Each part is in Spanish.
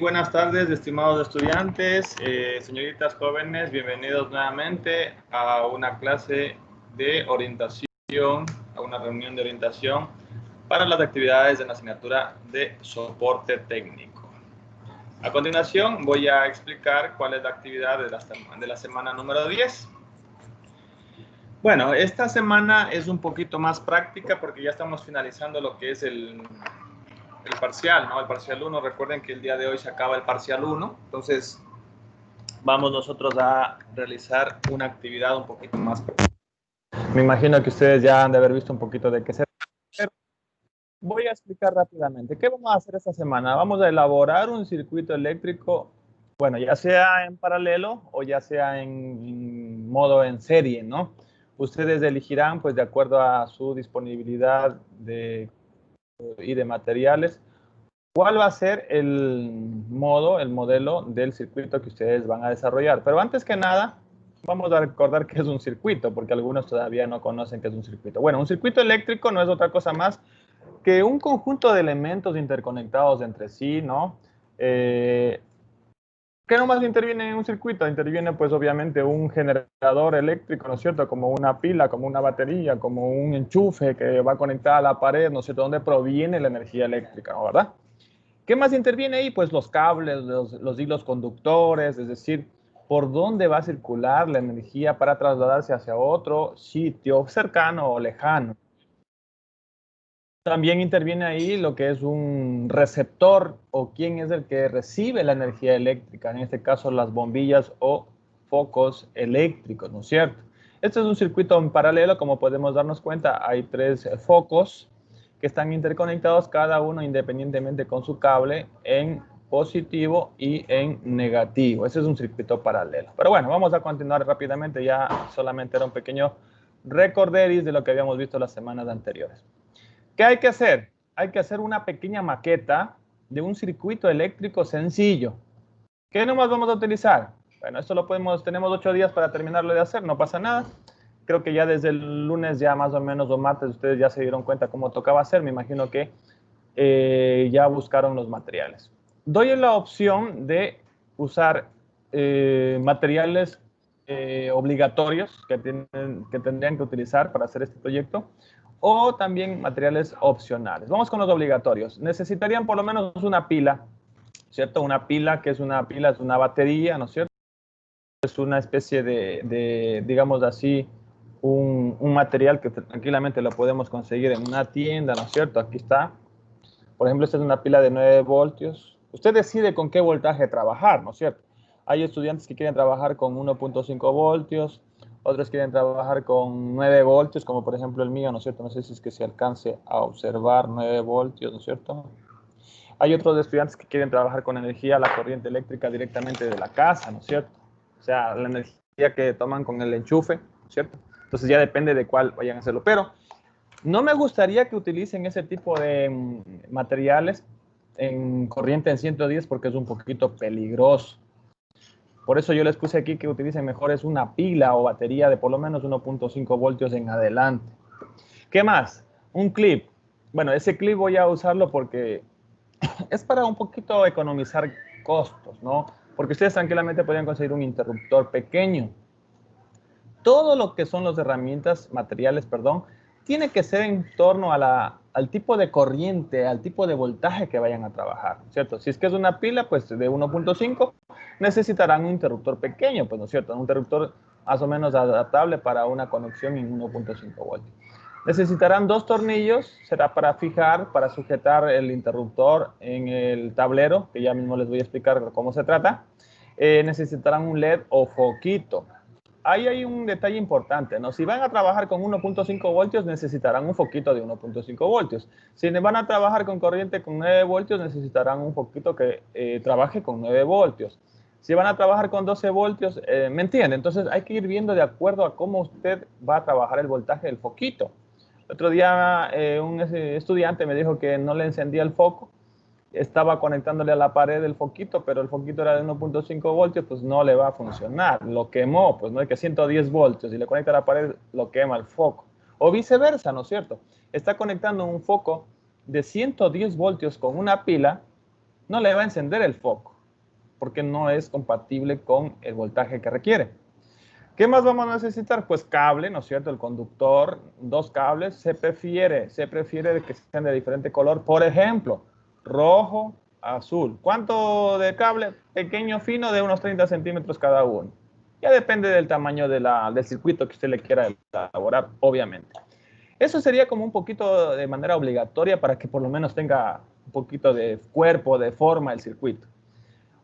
Buenas tardes, estimados estudiantes, señoritas jóvenes, bienvenidos nuevamente a una clase de orientación, a una reunión de orientación para las actividades de la asignatura de soporte técnico. A continuación voy a explicar cuál es la actividad de la semana número 10. Bueno, esta semana es un poquito más práctica porque ya estamos finalizando lo que es el parcial, ¿no? El parcial 1, recuerden que el día de hoy se acaba el parcial 1, entonces vamos nosotros a realizar una actividad un poquito más práctica. Me imagino que ustedes ya han de haber visto un poquito de qué se trata, pero voy a explicar rápidamente. ¿Qué vamos a hacer esta semana? Vamos a elaborar un circuito eléctrico, bueno, ya sea en paralelo o ya sea en modo en serie, ¿no? Ustedes elegirán, pues, de acuerdo a su disponibilidad y de materiales, ¿cuál va a ser el modelo del circuito que ustedes van a desarrollar? Pero antes que nada, vamos a recordar qué es un circuito, porque algunos todavía no conocen qué es un circuito. Bueno, un circuito eléctrico no es otra cosa más que un conjunto de elementos interconectados entre sí, ¿no? ¿Qué nomás interviene en un circuito? Interviene, pues, obviamente, un generador eléctrico, ¿no es cierto? Como una pila, como una batería, como un enchufe que va conectada a la pared, ¿no es cierto? ¿Dónde proviene la energía eléctrica, ¿no? ¿Verdad? ¿Qué más interviene ahí? Pues los cables, los hilos conductores, es decir, por dónde va a circular la energía para trasladarse hacia otro sitio cercano o lejano. También interviene ahí lo que es un receptor o quién es el que recibe la energía eléctrica, en este caso las bombillas o focos eléctricos, ¿no es cierto? Este es un circuito en paralelo, como podemos darnos cuenta, hay tres focos que están interconectados, cada uno independientemente con su cable en positivo y en negativo. Ese es un circuito paralelo. Pero bueno, vamos a continuar rápidamente, ya solamente era un pequeño recorderis de lo que habíamos visto las semanas anteriores. ¿Qué hay que hacer? Hay que hacer una pequeña maqueta de un circuito eléctrico sencillo. ¿Qué nomás vamos a utilizar? Bueno, esto lo tenemos 8 días para terminarlo de hacer, no pasa nada. Creo que ya desde el lunes ya más o menos o martes ustedes ya se dieron cuenta cómo tocaba hacer. Me imagino que ya buscaron los materiales. Doy la opción de usar materiales obligatorios que tendrían que utilizar para hacer este proyecto, o también materiales opcionales. Vamos con los obligatorios. Necesitarían por lo menos una pila, ¿cierto? Una pila, que es una pila, es una batería, ¿no es cierto? Es una especie digamos así, un material que tranquilamente lo podemos conseguir en una tienda, ¿no es cierto? Aquí está. Por ejemplo, esta es una pila de 9 voltios. Usted decide con qué voltaje trabajar, ¿no es cierto? Hay estudiantes que quieren trabajar con 1.5 voltios, otros quieren trabajar con 9 voltios, como por ejemplo el mío, ¿no es cierto? No sé si es que se alcance a observar 9 voltios, ¿no es cierto? Hay otros estudiantes que quieren trabajar con energía, la corriente eléctrica directamente de la casa, ¿no es cierto? O sea, la energía que toman con el enchufe, ¿no es cierto? Entonces ya depende de cuál vayan a hacerlo. Pero no me gustaría que utilicen ese tipo de materiales en corriente en 110 porque es un poquito peligroso. Por eso yo les puse aquí que utilicen mejor es una pila o batería de por lo menos 1.5 voltios en adelante. ¿Qué más? Un clip. Bueno, ese clip voy a usarlo porque es para un poquito economizar costos, ¿no? Porque ustedes tranquilamente podrían conseguir un interruptor pequeño. Todo lo que son las herramientas, materiales, perdón, tiene que ser en torno al tipo de corriente, al tipo de voltaje que vayan a trabajar, ¿cierto? Si es que es una pila, pues de 1.5, necesitarán un interruptor pequeño, pues, ¿no es cierto? Un interruptor más o menos adaptable para una conexión en 1.5 voltios. Necesitarán 2 tornillos, será para fijar, para sujetar el interruptor en el tablero, que ya mismo les voy a explicar cómo se trata. Necesitarán un LED o foquito. Ahí hay un detalle importante, ¿no? Si van a trabajar con 1.5 voltios, necesitarán un foquito de 1.5 voltios. Si van a trabajar con corriente con 9 voltios, necesitarán un foquito que trabaje con 9 voltios. Si van a trabajar con 12 voltios, ¿me entiende? Entonces hay que ir viendo de acuerdo a cómo usted va a trabajar el voltaje del foquito. El otro día un estudiante me dijo que no le encendía el foco, estaba conectándole a la pared el foquito, pero el foquito era de 1.5 voltios, pues no le va a funcionar. Lo quemó, pues no es que 110 voltios, si le conecta a la pared, lo quema el foco. O viceversa, ¿no es cierto? Está conectando un foco de 110 voltios con una pila no le va a encender el foco, porque no es compatible con el voltaje que requiere. ¿Qué más vamos a necesitar? Pues cable, ¿no es cierto? El conductor, dos cables, se prefiere que sean de diferente color, por ejemplo, rojo, azul. ¿Cuánto de cable? Pequeño, fino, de unos 30 centímetros cada uno. Ya depende del tamaño del circuito que usted le quiera elaborar, obviamente. Eso sería como un poquito de manera obligatoria para que por lo menos tenga un poquito de cuerpo, de forma el circuito.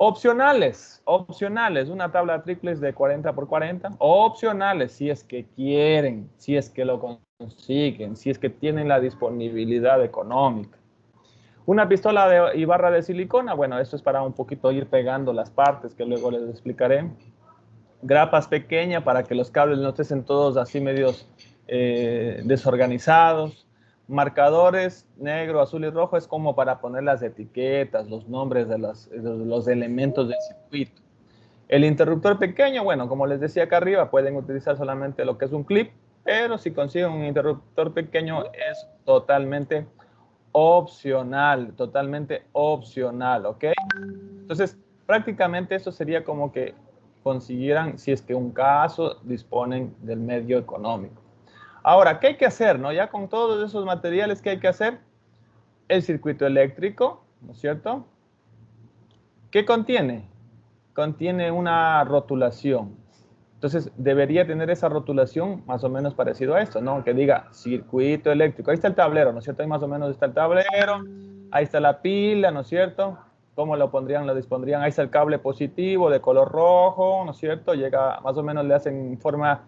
Opcionales, una tabla de triples de 40 por 40, opcionales si es que quieren, si es que lo consiguen, si es que tienen la disponibilidad económica. Una pistola y barra de silicona, bueno, esto es para un poquito ir pegando las partes que luego les explicaré. Grapas pequeñas para que los cables no estén todos así medios desorganizados. Marcadores negro, azul y rojo es como para poner las etiquetas, los nombres de los elementos del circuito. El interruptor pequeño, bueno, como les decía acá arriba, pueden utilizar solamente lo que es un clip, pero si consiguen un interruptor pequeño es totalmente opcional, ¿ok? Entonces, prácticamente eso sería como que consiguieran, si es que un caso disponen del medio económico. Ahora, ¿qué hay que hacer, no? Ya con todos esos materiales, ¿qué hay que hacer? El circuito eléctrico, ¿no es cierto? ¿Qué contiene? Contiene una rotulación. Entonces, debería tener esa rotulación más o menos parecido a esto, ¿no? Que diga circuito eléctrico. Ahí está el tablero, ¿no es cierto? Ahí más o menos está el tablero. Ahí está la pila, ¿no es cierto? ¿Cómo lo pondrían? Lo dispondrían. Ahí está el cable positivo de color rojo, ¿no es cierto? Llega, más o menos le hacen forma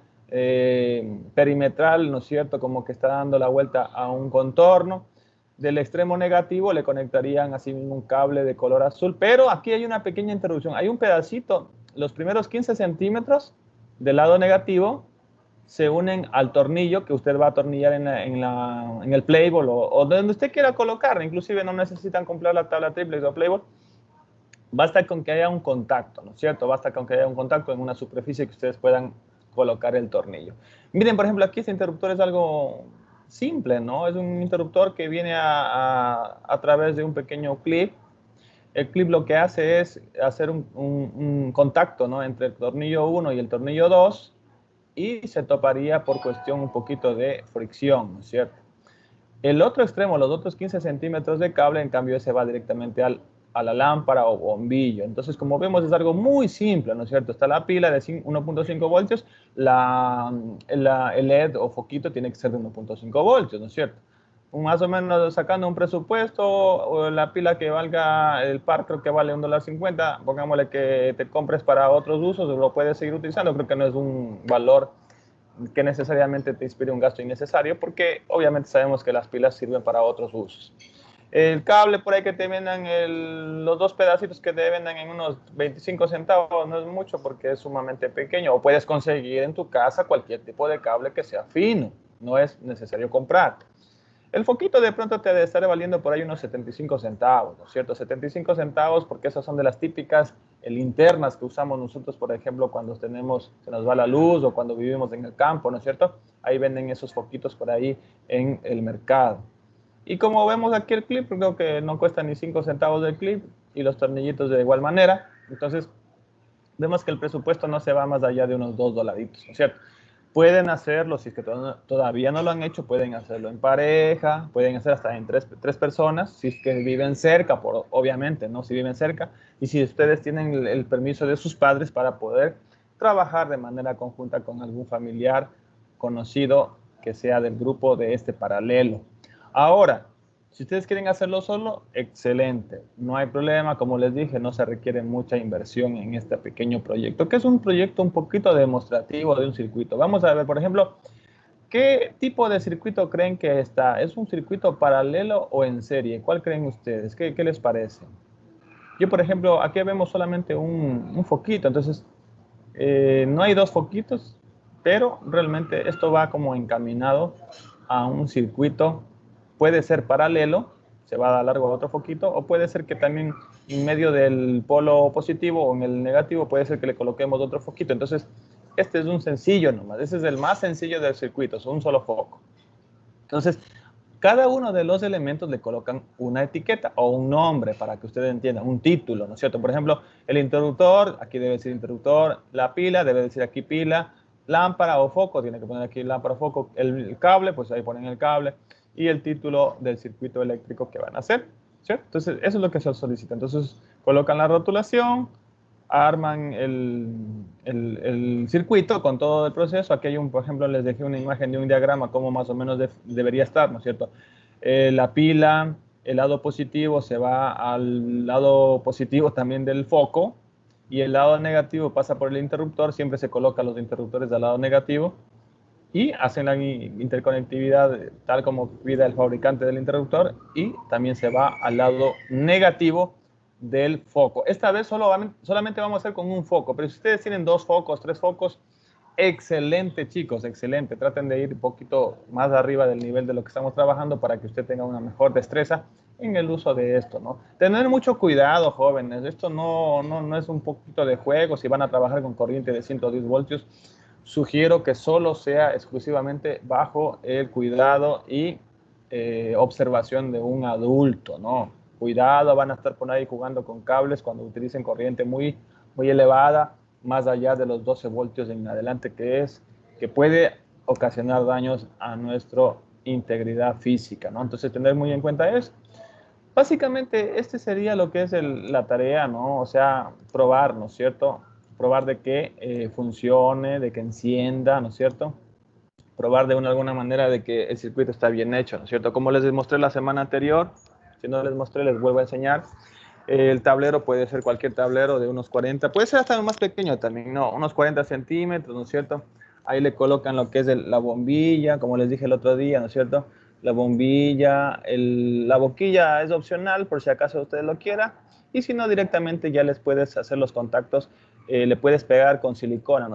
perimetral, ¿no es cierto? Como que está dando la vuelta a un contorno. Del extremo negativo le conectarían así mismo un cable de color azul, pero aquí hay una pequeña interrupción. Hay un pedacito, los primeros 15 centímetros del lado negativo se unen al tornillo que usted va a atornillar en el Playboy o donde usted quiera colocar. Inclusive no necesitan comprar la tabla triple o Playboy. Basta con que haya un contacto, ¿no es cierto? Basta con que haya un contacto en una superficie que ustedes puedan colocar el tornillo. Miren, por ejemplo, aquí este interruptor es algo simple, ¿no? Es un interruptor que viene a través de un pequeño clip. El clip lo que hace es hacer un contacto, ¿no? Entre el tornillo 1 y el tornillo 2 y se toparía por cuestión un poquito de fricción, ¿no es cierto? El otro extremo, los otros 15 centímetros de cable, en cambio, ese va directamente a la lámpara o bombillo. Entonces, como vemos, es algo muy simple, ¿no es cierto? Está la pila de 1.5 voltios, el LED o foquito tiene que ser de 1.5 voltios, ¿no es cierto? Más o menos sacando un presupuesto, o la pila que valga, el par creo que vale $1.50, pongámosle que te compres para otros usos, lo puedes seguir utilizando, creo que no es un valor que necesariamente te inspire un gasto innecesario, porque obviamente sabemos que las pilas sirven para otros usos. El cable por ahí que te vendan, los dos pedacitos que te vendan en unos 25 centavos, no es mucho porque es sumamente pequeño. O puedes conseguir en tu casa cualquier tipo de cable que sea fino, no es necesario comprar. El foquito de pronto te debe estar valiendo por ahí unos 75 centavos, ¿no es cierto? 75 centavos porque esas son de las típicas linternas que usamos nosotros, por ejemplo, cuando se nos va la luz o cuando vivimos en el campo, ¿no es cierto? Ahí venden esos foquitos por ahí en el mercado. Y como vemos aquí el clip, creo que no cuesta ni 5 centavos el clip y los tornillitos de igual manera. Entonces, vemos que el presupuesto no se va más allá de unos $2, ¿no es cierto? Pueden hacerlo, si es que todavía no lo han hecho, pueden hacerlo en pareja, pueden hacer hasta en tres personas, si es que viven cerca, obviamente, ¿no? Si viven cerca, y si ustedes tienen el permiso de sus padres para poder trabajar de manera conjunta con algún familiar conocido que sea del grupo de este paralelo. Ahora, si ustedes quieren hacerlo solo, excelente, no hay problema. Como les dije, no se requiere mucha inversión en este pequeño proyecto, que es un proyecto un poquito demostrativo de un circuito. Vamos a ver, por ejemplo, ¿qué tipo de circuito creen que está? ¿Es un circuito paralelo o en serie? ¿Cuál creen ustedes? ¿Qué les parece? Yo, por ejemplo, aquí vemos solamente un foquito, entonces no hay dos foquitos, pero realmente esto va como encaminado a un circuito. Puede ser paralelo, se va a dar largo a otro foquito, o puede ser que también en medio del polo positivo o en el negativo puede ser que le coloquemos otro foquito. Entonces, este es un sencillo nomás, ese es el más sencillo del circuito, es un solo foco. Entonces, Cada uno de los elementos le colocan una etiqueta o un nombre para que ustedes entiendan, un título, ¿no es cierto? Por ejemplo, el interruptor, aquí debe decir interruptor, la pila, debe decir aquí pila, lámpara o foco, tiene que poner aquí lámpara o foco, el cable, pues ahí ponen el cable, y el título del circuito eléctrico que van a hacer, ¿cierto? Entonces, eso es lo que se solicita. Entonces, colocan la rotulación, arman el circuito con todo el proceso. Aquí hay por ejemplo, les dejé una imagen de un diagrama, cómo más o menos debería estar, ¿no es cierto? La pila, el lado positivo se va al lado positivo también del foco y el lado negativo pasa por el interruptor. Siempre se colocan los interruptores del lado negativo y hacen la interconectividad tal como pide el fabricante del interruptor y también se va al lado negativo del foco. Esta vez solamente vamos a hacer con un foco, pero si ustedes tienen 2 focos, 3 focos, excelente chicos, excelente. Traten de ir un poquito más arriba del nivel de lo que estamos trabajando para que usted tenga una mejor destreza en el uso de esto, ¿no? Tener mucho cuidado, jóvenes. Esto no es un poquito de juego. Si van a trabajar con corriente de 110 voltios, sugiero que solo sea exclusivamente bajo el cuidado y observación de un adulto, ¿no? Cuidado, van a estar por ahí jugando con cables cuando utilicen corriente muy elevada, más allá de los 12 voltios en adelante, que puede ocasionar daños a nuestra integridad física, ¿no? Entonces, tener muy en cuenta eso. Básicamente, este sería lo que es la tarea, ¿no? O sea, probar, ¿no es cierto? Probar de que funcione, de que encienda, ¿no es cierto? Probar de alguna manera de que el circuito está bien hecho, ¿no es cierto? Como les mostré la semana anterior, si no les mostré, les vuelvo a enseñar. El tablero puede ser cualquier tablero de unos 40, puede ser hasta más pequeño también, ¿no? Unos 40 centímetros, ¿no es cierto? Ahí le colocan lo que es la bombilla, como les dije el otro día, ¿no es cierto? La bombilla, la boquilla es opcional por si acaso usted lo quiera. Y si no, directamente ya les puedes hacer los contactos, le puedes pegar con silicona, ¿no?